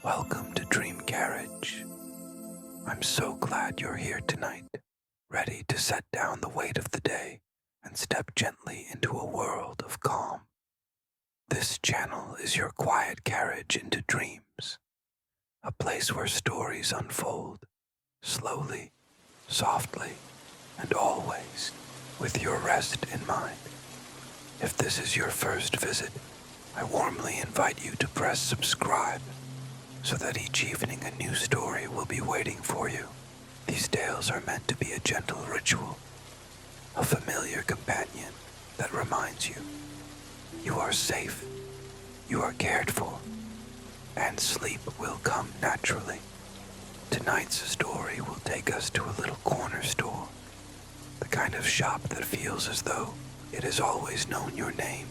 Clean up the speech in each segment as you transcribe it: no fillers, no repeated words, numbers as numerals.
Welcome to Dream Carriage. I'm so glad you're here tonight, ready to set down the weight of the day and step gently into a world of calm. This channel is your quiet carriage into dreams, a place where stories unfold, slowly, softly, and always with your rest in mind. If this is your first visit, I warmly invite you to press subscribe so that each evening a new story will be waiting for you. These tales are meant to be a gentle ritual, a familiar companion that reminds you you are safe, you are cared for, and sleep will come naturally. Tonight's story will take us to a little corner store, the kind of shop that feels as though it has always known your name.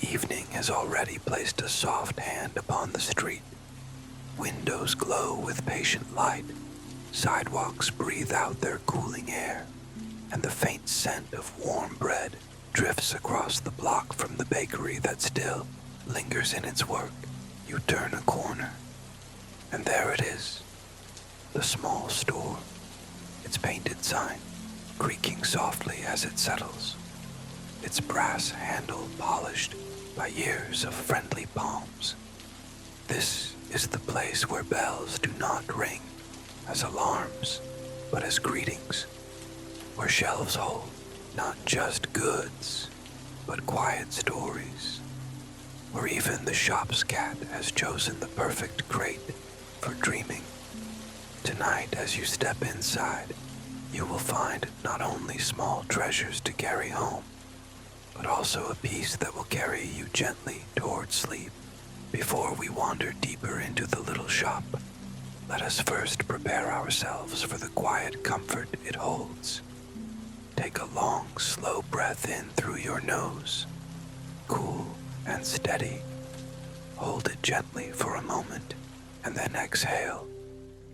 Evening has already placed a soft hand upon the street. Windows glow with patient light, sidewalks breathe out their cooling air, and the faint scent of warm bread drifts across the block from the bakery that still lingers in its work. You turn a corner, and there it is, the small store, its painted sign creaking softly as it settles, its brass handle polished by years of friendly palms. This is the place where bells do not ring as alarms, but as greetings, where shelves hold not just goods, but quiet stories, where even the shop's cat has chosen the perfect crate for dreaming. Tonight, as you step inside, you will find not only small treasures to carry home, but also a piece that will carry you gently toward sleep. Before we wander deeper into the little shop, let us first prepare ourselves for the quiet comfort it holds. Take a long, slow breath in through your nose, cool and steady. Hold it gently for a moment, and then exhale,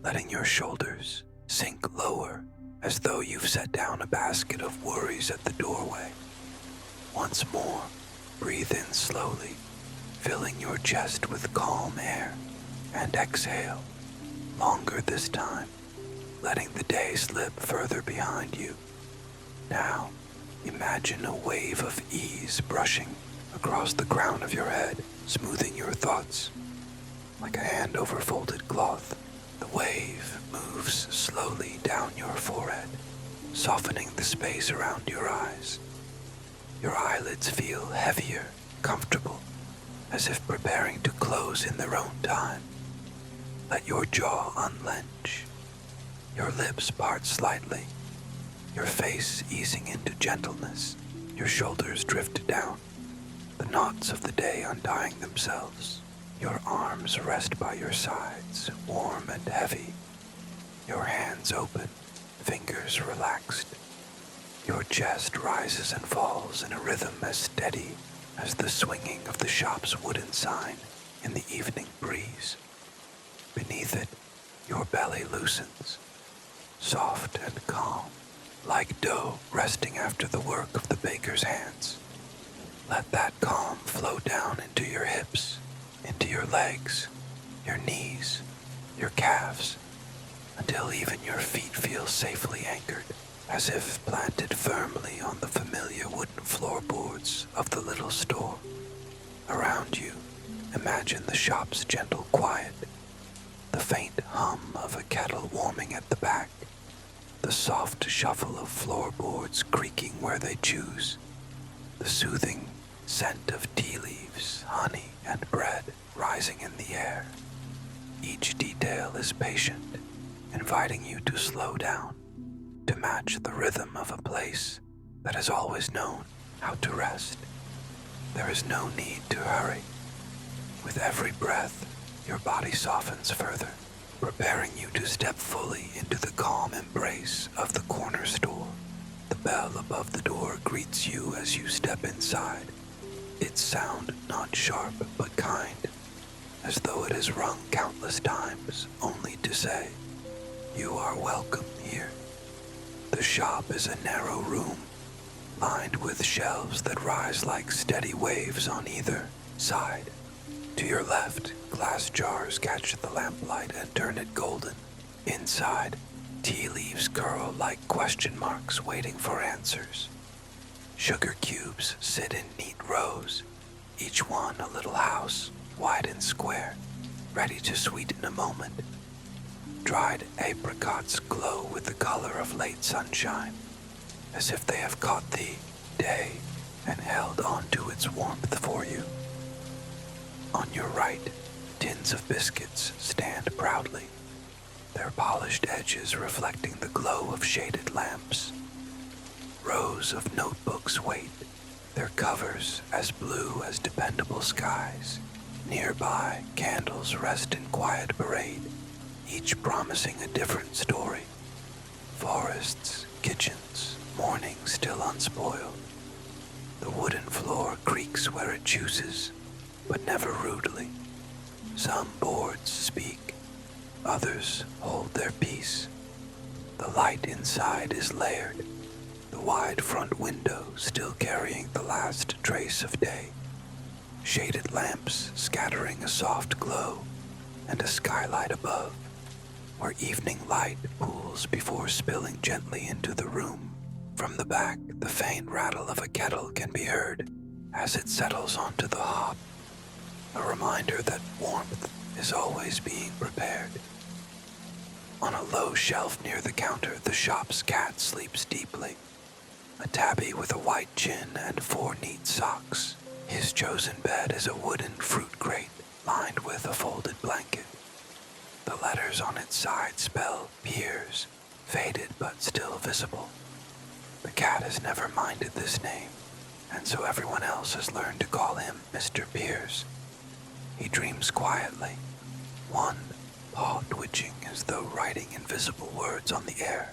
letting your shoulders sink lower as though you've set down a basket of worries at the doorway. Once more, breathe in slowly, filling your chest with calm air, and exhale, longer this time, letting the day slip further behind you. Now, imagine a wave of ease brushing across the crown of your head, smoothing your thoughts. Like a hand over folded cloth, the wave moves slowly down your forehead, softening the space around your eyes. Your eyelids feel heavier, comfortable, as if preparing to close in their own time. Let your jaw unlench, your lips part slightly, your face easing into gentleness, your shoulders drift down, the knots of the day untying themselves. Your arms rest by your sides, warm and heavy, your hands open, fingers relaxed. Your chest rises and falls in a rhythm as steady as the swinging of the shop's wooden sign in the evening breeze. Beneath it, your belly loosens, soft and calm, like dough resting after the work of the baker's hands. Let that calm flow down into your hips, into your legs, your knees, your calves, until even your feet feel safely anchored, as if planted firmly on the familiar wooden floorboards of the little store. Around you, imagine the shop's gentle quiet, the faint hum of a kettle warming at the back, the soft shuffle of floorboards creaking where they choose, the soothing scent of tea leaves, honey, and bread rising in the air. Each detail is patient, inviting you to slow down, to match the rhythm of a place that has always known how to rest. There is no need to hurry. With every breath, your body softens further, preparing you to step fully into the calm embrace of the corner store. The bell above the door greets you as you step inside, its sound not sharp but kind, as though it has rung countless times only to say, "You are welcome here." The shop is a narrow room, lined with shelves that rise like steady waves on either side. To your left, glass jars catch the lamplight and turn it golden. Inside, tea leaves curl like question marks waiting for answers. Sugar cubes sit in neat rows, each one a little house, wide and square, ready to sweeten a moment. Dried apricots glow with the color of late sunshine, as if they have caught the day and held on to its warmth for you. On your right, tins of biscuits stand proudly, their polished edges reflecting the glow of shaded lamps. Rows of notebooks wait, their covers as blue as dependable skies. Nearby, candles rest in quiet parade, each promising a different story. Forests, kitchens, morning still unspoiled. The wooden floor creaks where it chooses, but never rudely. Some boards speak, others hold their peace. The light inside is layered, the wide front window still carrying the last trace of day. Shaded lamps scattering a soft glow, and a skylight above, where evening light pools before spilling gently into the room. From the back, the faint rattle of a kettle can be heard as it settles onto the hob, a reminder that warmth is always being prepared. On a low shelf near the counter, the shop's cat sleeps deeply, a tabby with a white chin and 4 neat socks. His chosen bed is a wooden fruit crate lined with a folded blanket. The letters on its side spell Pears, faded but still visible. The cat has never minded this name, and so everyone else has learned to call him Mr. Pears. He dreams quietly, one paw twitching as though writing invisible words on the air.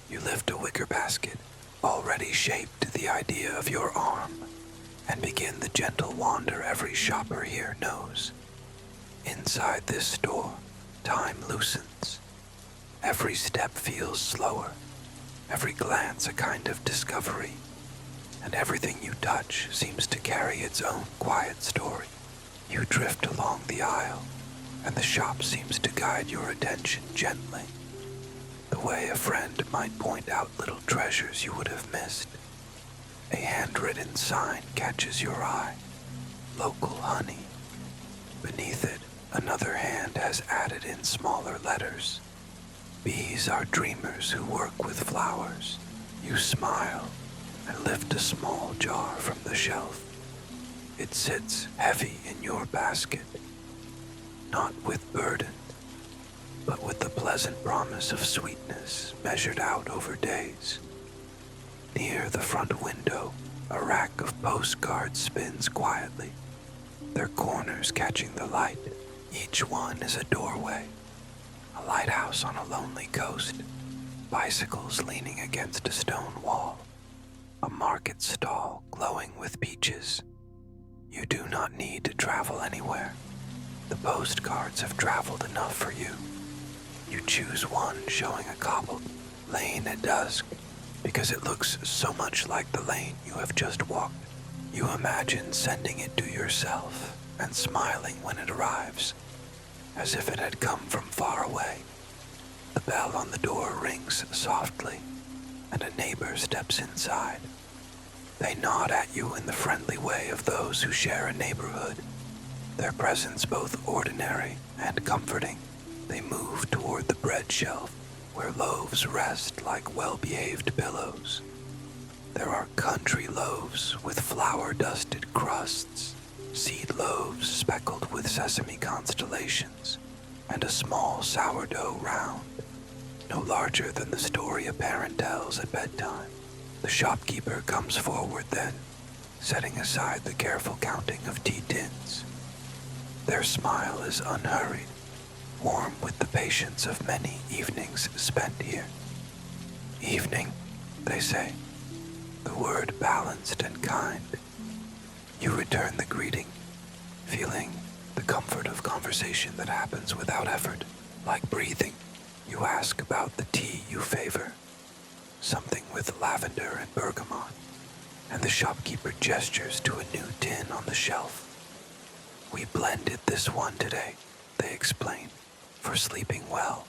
You lift a wicker basket, already shaped to the idea of your arm, and begin the gentle wander every shopper here knows. Inside this store, time loosens. Every step feels slower, every glance a kind of discovery, and everything you touch seems to carry its own quiet story. You drift along the aisle, and the shop seems to guide your attention gently, the way a friend might point out little treasures you would have missed. A handwritten sign catches your eye, local honey. Beneath it, another hand has added in smaller letters, bees are dreamers who work with flowers. You smile and lift a small jar from the shelf. It sits heavy in your basket, not with burden, but with the pleasant promise of sweetness measured out over days. Near the front window, a rack of postcards spins quietly, their corners catching the light. Each one is a doorway, a lighthouse on a lonely coast, bicycles leaning against a stone wall, a market stall glowing with peaches. You do not need to travel anywhere. The postcards have traveled enough for you. You choose one showing a cobbled lane at dusk because it looks so much like the lane you have just walked. You imagine sending it to yourself and smiling when it arrives, as if it had come from far away. The bell on the door rings softly, and a neighbor steps inside. They nod at you in the friendly way of those who share a neighborhood, their presence both ordinary and comforting. They move toward the bread shelf, where loaves rest like well-behaved pillows. There are country loaves with flour-dusted crusts, seed loaves speckled with sesame constellations, and a small sourdough round, no larger than the story a parent tells at bedtime. The shopkeeper comes forward then, setting aside the careful counting of tea tins. Their smile is unhurried, warm with the patience of many evenings spent here. Evening, they say, the word balanced and kind. You return the greeting, feeling the comfort of conversation that happens without effort, like breathing. You ask about the tea you favor, something with lavender and bergamot, and the shopkeeper gestures to a new tin on the shelf. We blended this one today, they explain, for sleeping well.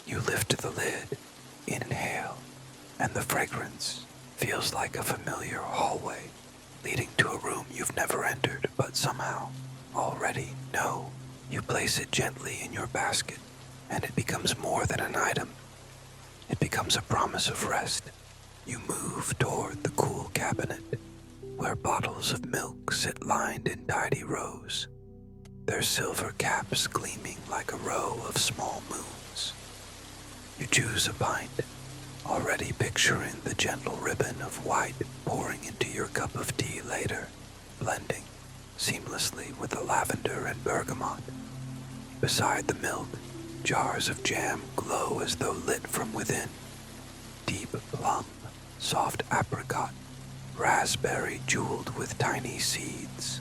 You lift the lid, inhale, and the fragrance feels like a familiar hallway leading to a room you've never entered but somehow already know. You place it gently in your basket, and it becomes more than an item. It becomes a promise of rest. You move toward the cool cabinet, where bottles of milk sit lined in tidy rows, their silver caps gleaming like a row of small moons. You choose a pint, already picturing the gentle ribbon of white pouring into your cup of tea later, blending seamlessly with the lavender and bergamot. Beside the milk, jars of jam glow as though lit from within. Deep plum, soft apricot, raspberry jeweled with tiny seeds.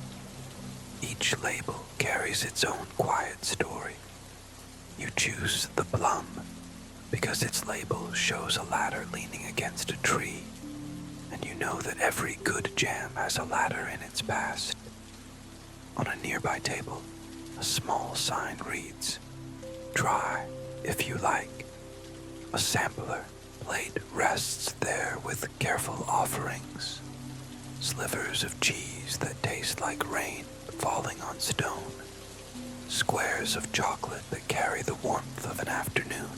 Each label carries its own quiet story. You choose the plum because its label shows a ladder leaning against a tree, and you know that every good jam has a ladder in its past. On a nearby table, a small sign reads, "Try if you like." A sampler plate rests there with careful offerings. Slivers of cheese that taste like rain falling on stone. Squares of chocolate that carry the warmth of an afternoon.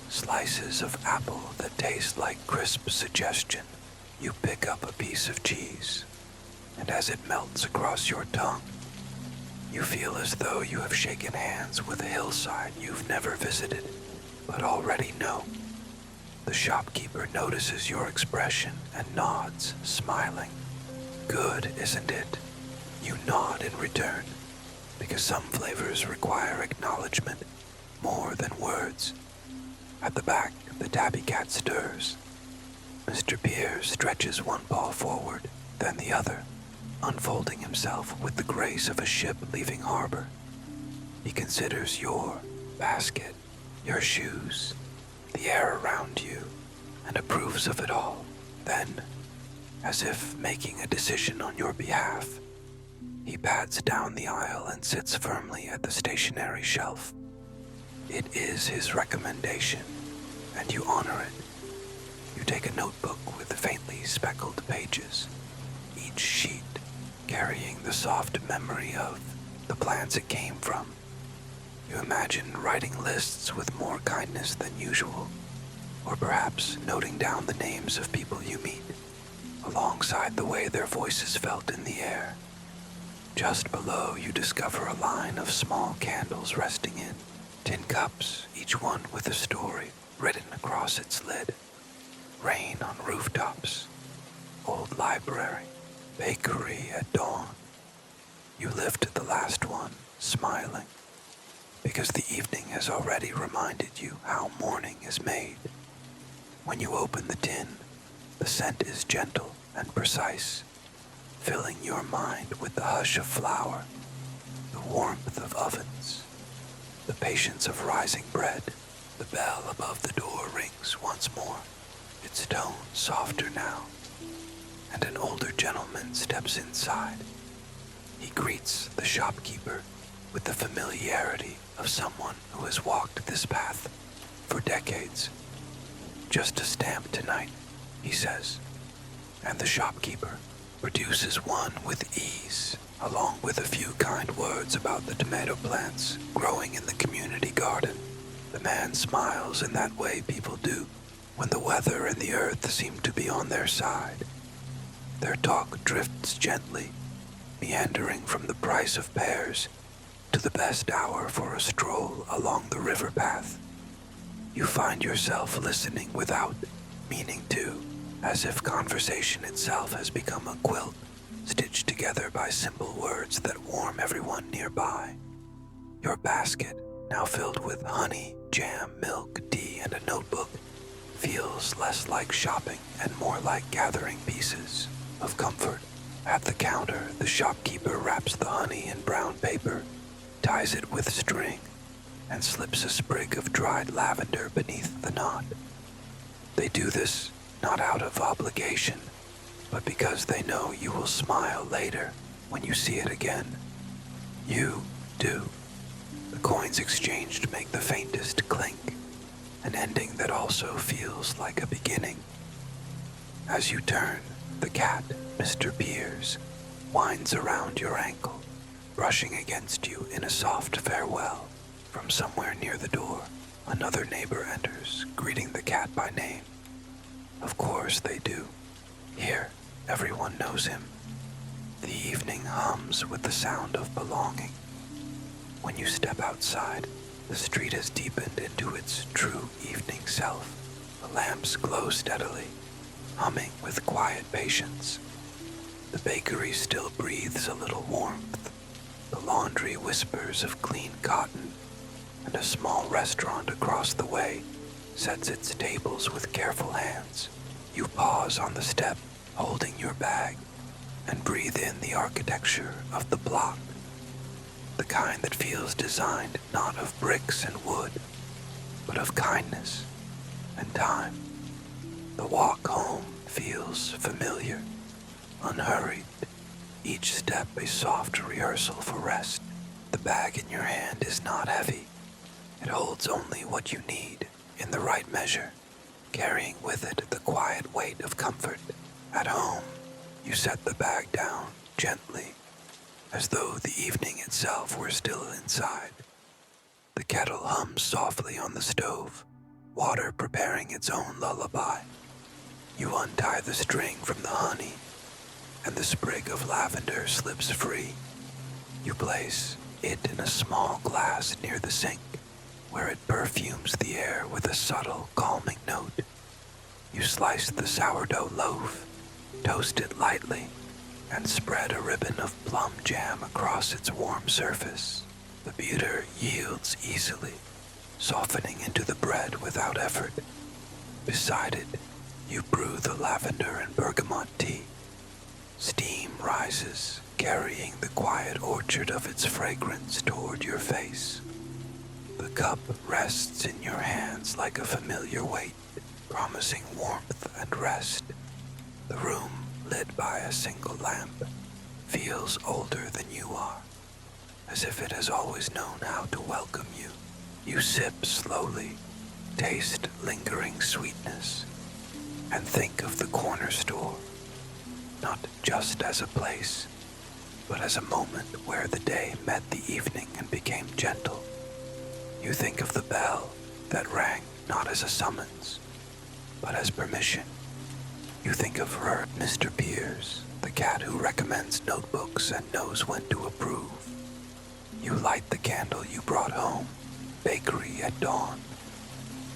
Slices of apple that taste like crisp suggestion. You pick up a piece of cheese, and as it melts across your tongue, you feel as though you have shaken hands with a hillside you've never visited, but already know. The shopkeeper notices your expression and nods, smiling. Good, isn't it? You nod in return, because some flavors require acknowledgement more than words. At the back, the tabby cat stirs. Mr. Pears stretches one paw forward, then the other, unfolding himself with the grace of a ship leaving harbor. He considers your basket, your shoes, the air around you, and approves of it all. Then, as if making a decision on your behalf, he pads down the aisle and sits firmly at the stationery shelf. It is his recommendation, and you honor it. You take a notebook with faintly speckled pages, each sheet carrying the soft memory of the plants it came from. You imagine writing lists with more kindness than usual, or perhaps noting down the names of people you meet, alongside the way their voices felt in the air. Just below, you discover a line of small candles resting in tin cups, each one with a story written across its lid. Rain on rooftops, old library, bakery at dawn. You lift the last one, smiling, because the evening has already reminded you how morning is made. When you open the tin, the scent is gentle and precise, filling your mind with the hush of flour, the warmth of ovens, the patience of rising bread. The bell above the door rings once more, its tone softer now, and an older gentleman steps inside. He greets the shopkeeper with the familiarity of someone who has walked this path for decades. "Just a stamp tonight," he says, and the shopkeeper produces one with ease, along with a few kind words about the tomato plants growing in the community garden. The man smiles in that way people do when the weather and the earth seem to be on their side. Their talk drifts gently, meandering from the price of pears to the best hour for a stroll along the river path. You find yourself listening without meaning to, as if conversation itself has become a quilt stitched together by simple words that warm everyone nearby. Your basket, now filled with honey, jam, milk, tea, and a notebook, feels less like shopping and more like gathering pieces of comfort. At the counter, the shopkeeper wraps the honey in brown paper, ties it with string, and slips a sprig of dried lavender beneath the knot. They do this not out of obligation, but because they know you will smile later when you see it again, You do. The coins exchanged make the faintest clink, an ending that also feels like a beginning. As you turn, the cat, Mr. Pears, winds around your ankle, brushing against you in a soft farewell. From somewhere near the door, another neighbor enters, greeting the cat by name. Of course they do. Here, everyone knows him. The evening hums with the sound of belonging. When you step outside, the street has deepened into its true evening self. The lamps glow steadily, humming with quiet patience. The bakery still breathes a little warmth. The laundry whispers of clean cotton, and a small restaurant across the way sets its tables with careful hands. You pause on the step, holding your bag, and breathe in the architecture of the block, the kind that feels designed not of bricks and wood, but of kindness and time. The walk home feels familiar, unhurried, each step a soft rehearsal for rest. The bag in your hand is not heavy. It holds only what you need in the right measure, carrying with it the quiet weight of comfort. At home, you set the bag down gently, as though the evening itself were still inside. The kettle hums softly on the stove, water preparing its own lullaby. You untie the string from the honey, and the sprig of lavender slips free. You place it in a small glass near the sink, where it perfumes the air with a subtle, calming note. You slice the sourdough loaf, toast it lightly, and spread a ribbon of plum jam across its warm surface. The butter yields easily, softening into the bread without effort. Beside it, you brew the lavender and bergamot tea. Steam rises, carrying the quiet orchard of its fragrance toward your face. The cup rests in your hands like a familiar weight, promising warmth and rest. The room, lit by a single lamp, feels older than you are, as if it has always known how to welcome you. You sip slowly, taste lingering sweetness, and think of the corner store, not just as a place, but as a moment where the day met the evening and became gentle. You think of the bell that rang not as a summons, but as permission. You think of her, Mr. Pears, the cat who recommends notebooks and knows when to approve. You light the candle you brought home, bakery at dawn.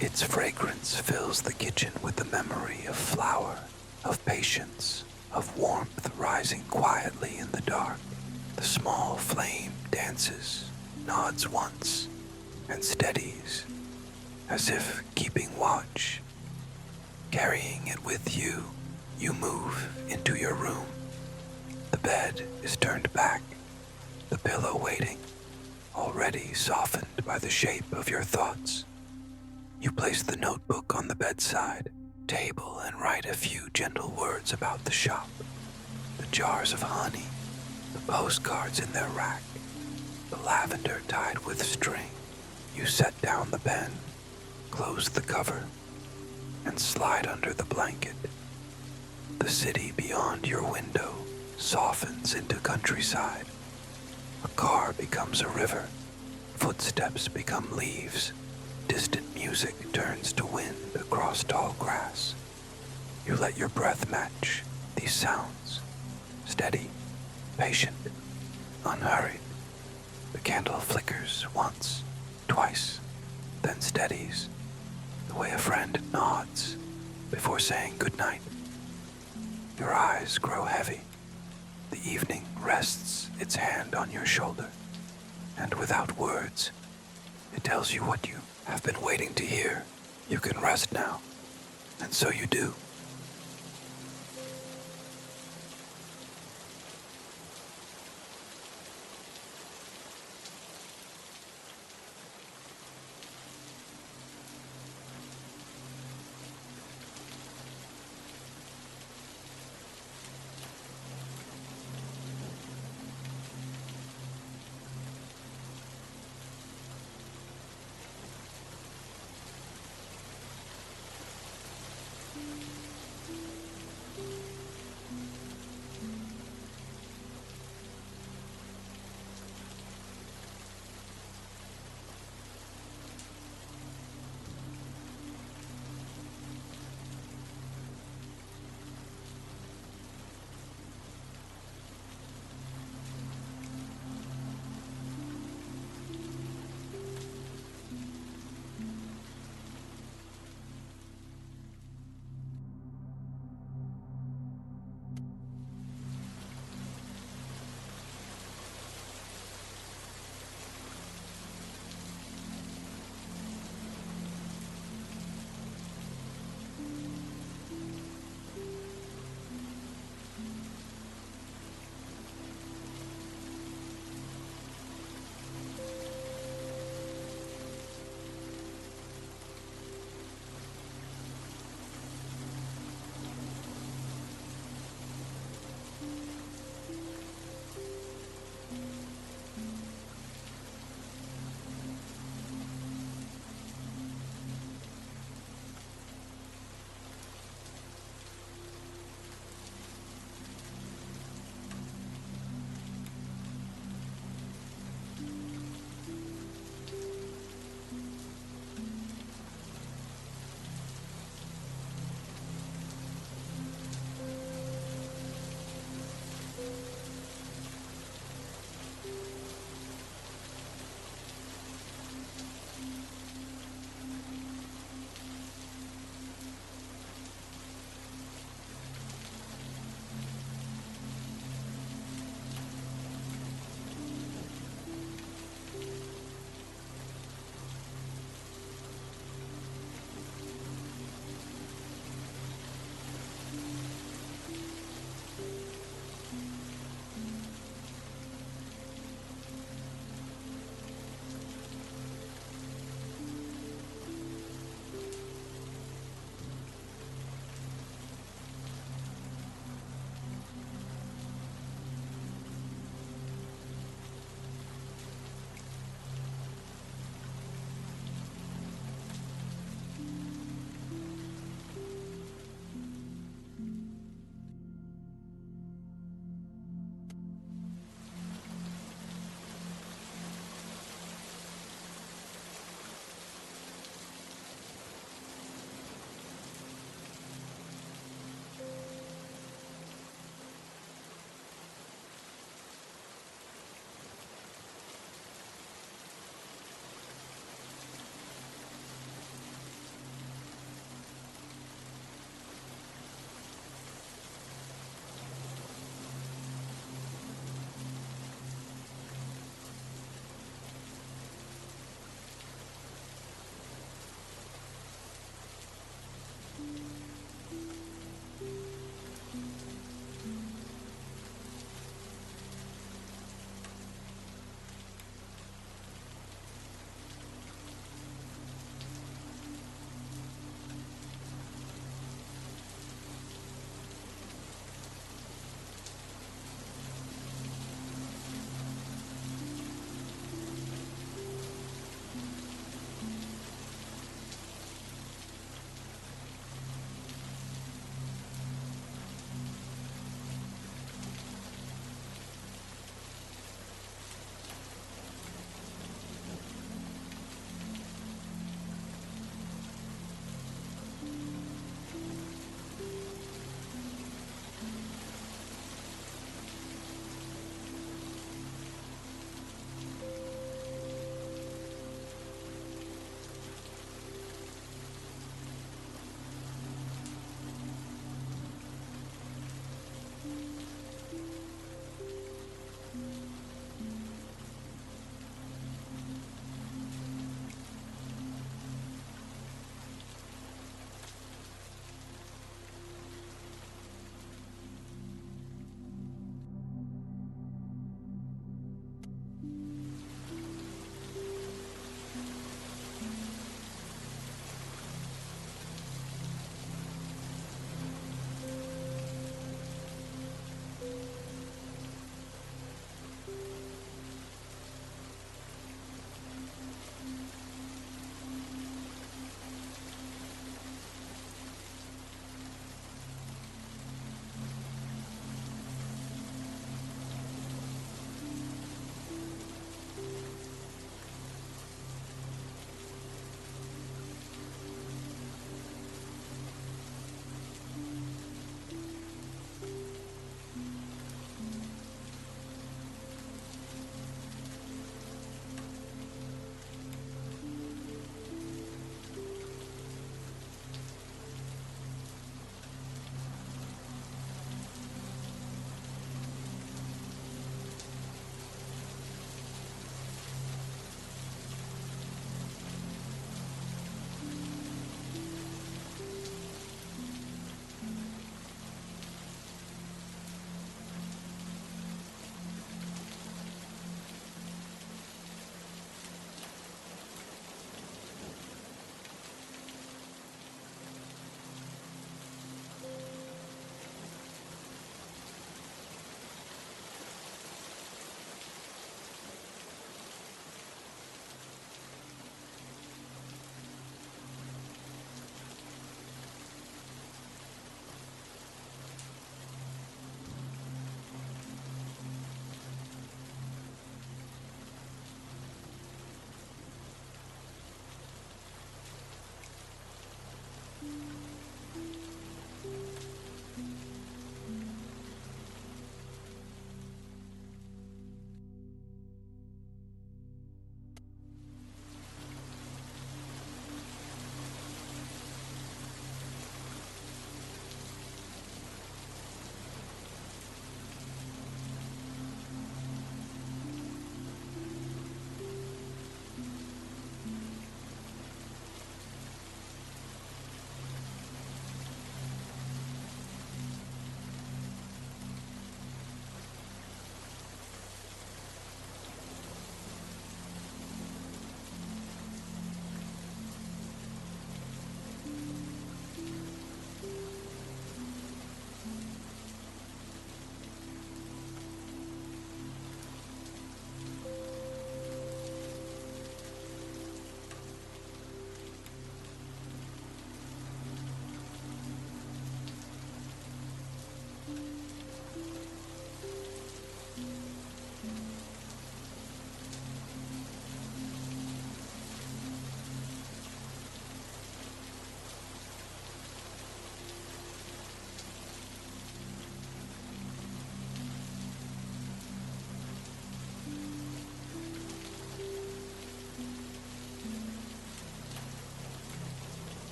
Its fragrance fills the kitchen with the memory of flour, of patience, of warmth rising quietly in the dark. The small flame dances, nods once, and steadies, as if keeping watch. Carrying it with you, you move into your room. The bed is turned back, the pillow waiting, already softened by the shape of your thoughts. You place the notebook on the bedside table and write a few gentle words about the shop, the jars of honey, the postcards in their rack, the lavender tied with string. You set down the pen, close the cover, and slide under the blanket. The city beyond your window softens into countryside. A car becomes a river, footsteps become leaves, distant music turns to wind across tall grass. You let your breath match these sounds, steady, patient, unhurried. The candle flickers once, twice, then steadies, the way a friend nods before saying goodnight. Your eyes grow heavy. The evening rests its hand on your shoulder, and without words, it tells you what you have been waiting to hear. You can rest now, and so you do.